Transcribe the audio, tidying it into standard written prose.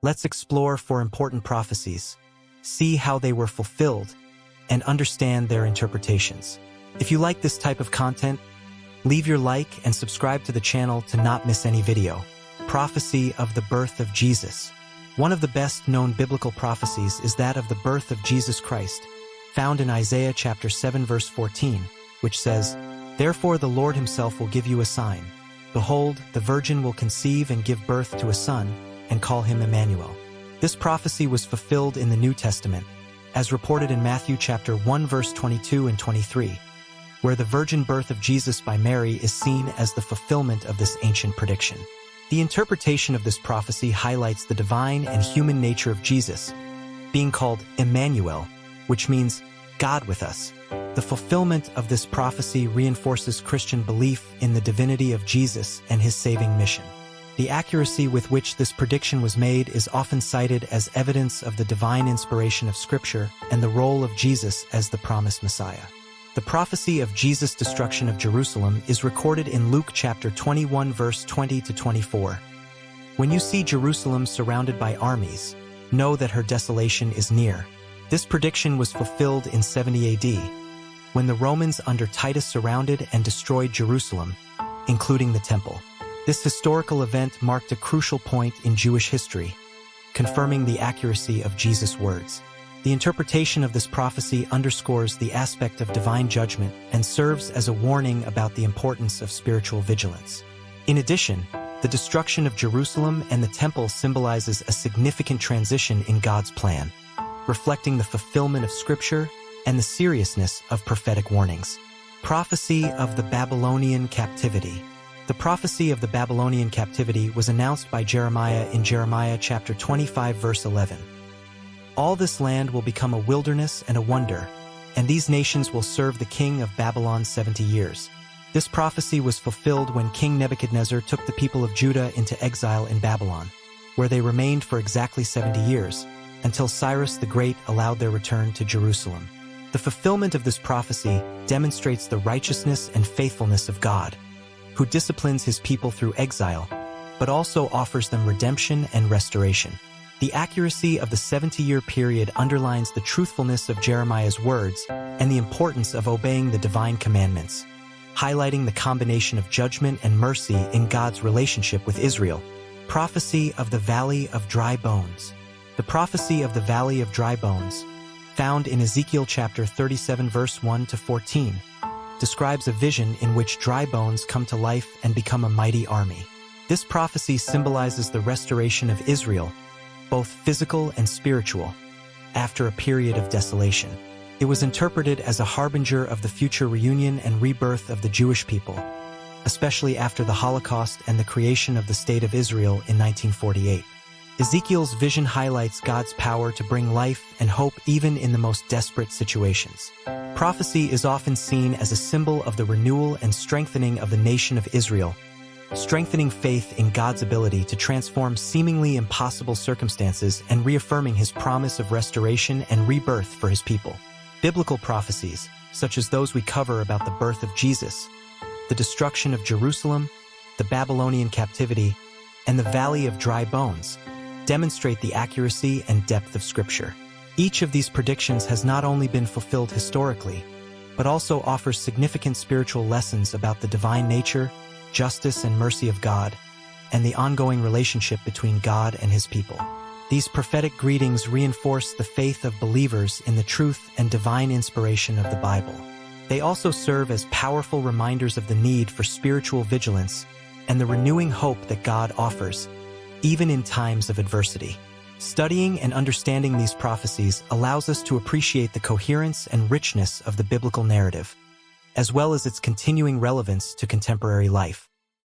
Let's explore 4 important prophecies, see how they were fulfilled, and understand their interpretations. If you like this type of content, leave your like and subscribe to the channel to not miss any video. Prophecy of the birth of Jesus. One of the best-known biblical prophecies is that of the birth of Jesus Christ, found in Isaiah chapter 7 verse 14, which says, "Therefore the Lord himself will give you a sign. Behold, the virgin will conceive and give birth to a son, and call him Emmanuel." This prophecy was fulfilled in the New Testament, as reported in Matthew chapter 1 verse 22 and 23, where the virgin birth of Jesus by Mary is seen as the fulfillment of this ancient prediction. The interpretation of this prophecy highlights the divine and human nature of Jesus, being called Emmanuel, which means God with us. The fulfillment of this prophecy reinforces Christian belief in the divinity of Jesus and his saving mission. The accuracy with which this prediction was made is often cited as evidence of the divine inspiration of Scripture and the role of Jesus as the promised Messiah. The prophecy of Jesus' destruction of Jerusalem is recorded in Luke chapter 21 verse 20 to 24. When you see Jerusalem surrounded by armies, know that her desolation is near. This prediction was fulfilled in 70 AD, when the Romans under Titus surrounded and destroyed Jerusalem, including the temple. This historical event marked a crucial point in Jewish history, confirming the accuracy of Jesus' words. The interpretation of this prophecy underscores the aspect of divine judgment and serves as a warning about the importance of spiritual vigilance. In addition, the destruction of Jerusalem and the temple symbolizes a significant transition in God's plan, reflecting the fulfillment of Scripture and the seriousness of prophetic warnings. Prophecy of the Babylonian captivity. The prophecy of the Babylonian captivity was announced by Jeremiah in Jeremiah chapter 25 verse 11. "All this land will become a wilderness and a wonder, and these nations will serve the king of Babylon 70 years. This prophecy was fulfilled when King Nebuchadnezzar took the people of Judah into exile in Babylon, where they remained for exactly 70 years, until Cyrus the Great allowed their return to Jerusalem. The fulfillment of this prophecy demonstrates the righteousness and faithfulness of God, who disciplines his people through exile, but also offers them redemption and restoration. The accuracy of the 70-year period underlines the truthfulness of Jeremiah's words and the importance of obeying the divine commandments, highlighting the combination of judgment and mercy in God's relationship with Israel. Prophecy of the Valley of Dry Bones. The prophecy of the Valley of Dry Bones, found in Ezekiel chapter 37 verse 1 to 14, describes a vision in which dry bones come to life and become a mighty army. This prophecy symbolizes the restoration of Israel, both physical and spiritual, after a period of desolation. It was interpreted as a harbinger of the future reunion and rebirth of the Jewish people, especially after the Holocaust and the creation of the State of Israel in 1948. Ezekiel's vision highlights God's power to bring life and hope even in the most desperate situations. Prophecy is often seen as a symbol of the renewal and strengthening of the nation of Israel, strengthening faith in God's ability to transform seemingly impossible circumstances and reaffirming his promise of restoration and rebirth for his people. Biblical prophecies, such as those we cover about the birth of Jesus, the destruction of Jerusalem, the Babylonian captivity, and the Valley of Dry Bones, demonstrate the accuracy and depth of Scripture. Each of these predictions has not only been fulfilled historically, but also offers significant spiritual lessons about the divine nature, justice and mercy of God, and the ongoing relationship between God and his people. These prophetic greetings reinforce the faith of believers in the truth and divine inspiration of the Bible. They also serve as powerful reminders of the need for spiritual vigilance and the renewing hope that God offers, even in times of adversity. Studying and understanding these prophecies allows us to appreciate the coherence and richness of the biblical narrative, as well as its continuing relevance to contemporary life.